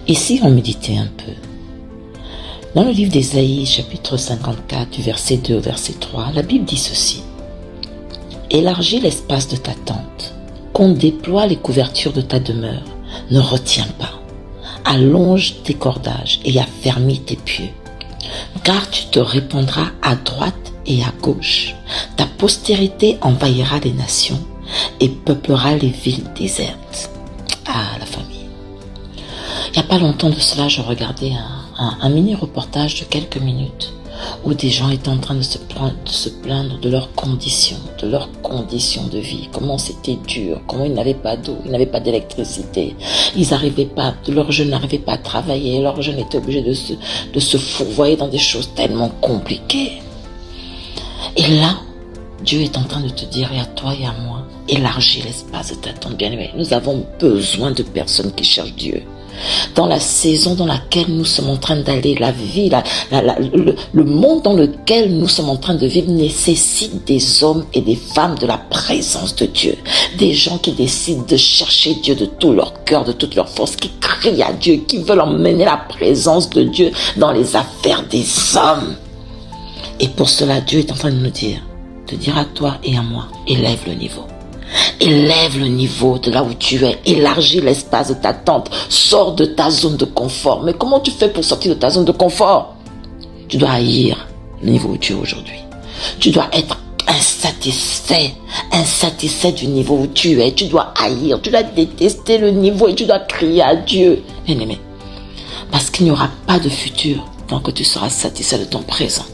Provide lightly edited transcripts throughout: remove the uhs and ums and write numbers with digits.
Ici, on méditait un peu. Dans le livre d'Ésaïe, chapitre 54, du verset 2 au verset 3, la Bible dit ceci. « Élargis l'espace de ta tente, qu'on déploie les couvertures de ta demeure. Ne retiens pas. Allonge tes cordages et affermis tes pieux. Car tu te répandras à droite et à gauche. Ta postérité envahira les nations et peuplera les villes désertes. » Ah, la famille. Il n'y a pas longtemps de cela, je regardais un mini-reportage de quelques minutes où des gens étaient en train de se plaindre de leurs conditions de vie, comment c'était dur, comment ils n'avaient pas d'eau, ils n'avaient pas d'électricité, leurs jeunes n'arrivaient pas à travailler, leurs jeunes étaient obligés de se fourvoyer dans des choses tellement compliquées. Et là, Dieu est en train de te dire, et à toi et à moi, élargis l'espace de ta tente bien-aimée. Nous avons besoin de personnes qui cherchent Dieu. Dans la saison dans laquelle nous sommes en train d'aller, la vie, le monde dans lequel nous sommes en train de vivre nécessite des hommes et des femmes de la présence de Dieu. Des gens qui décident de chercher Dieu de tout leur cœur, de toute leur force, qui crient à Dieu, qui veulent emmener la présence de Dieu dans les affaires des hommes. Et pour cela, Dieu est en train de nous dire, à toi et à moi, élève le niveau. Élève le niveau de là où tu es. Élargis l'espace de ta tente. Sors de ta zone de confort. Mais comment tu fais pour sortir de ta zone de confort? Tu dois haïr le niveau où tu es aujourd'hui. Tu dois être insatisfait du niveau où tu es. Tu dois haïr, tu dois détester le niveau et tu dois crier à Dieu. Bien-aimé, parce qu'il n'y aura pas de futur tant que tu seras satisfait de ton présent.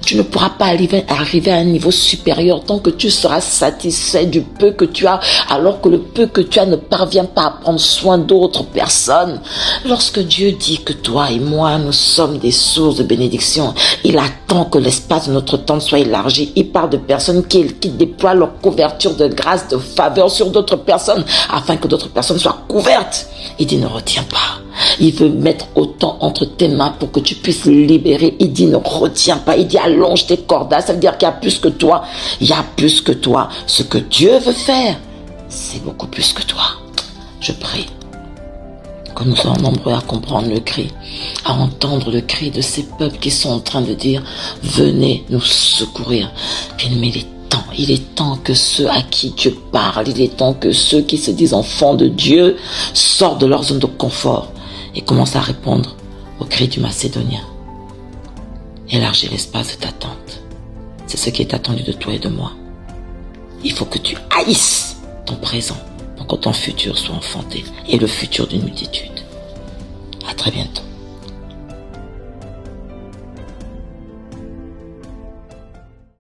Tu ne pourras pas arriver à un niveau supérieur tant que tu seras satisfait du peu que tu as, alors que le peu que tu as ne parvient pas à prendre soin d'autres personnes. Lorsque Dieu dit que toi et moi, nous sommes des sources de bénédiction, il attend que l'espace de notre tente soit élargi. Il parle de personnes qui déploient leur couverture de grâce, de faveur sur d'autres personnes, afin que d'autres personnes soient couvertes. Il dit, ne retiens pas. Il veut mettre autant entre tes mains pour que tu puisses libérer. Il dit, ne retiens pas. Il dit, allonge tes cordages. Ça veut dire qu'il y a plus que toi. Il y a plus que toi. Ce que Dieu veut faire, c'est beaucoup plus que toi. Je prie que nous soyons nombreux à comprendre le cri, à entendre le cri de ces peuples qui sont en train de dire, venez nous secourir. Bien-aimés, il est temps que ceux à qui Dieu parle, il est temps que ceux qui se disent enfants de Dieu sortent de leur zone de confort et commencent à répondre au cri du Macédonien. Élargis l'espace de ta tente. C'est ce qui est attendu de toi et de moi. Il faut que tu haïsses ton présent pour que ton futur soit enfanté et le futur d'une multitude. À très bientôt.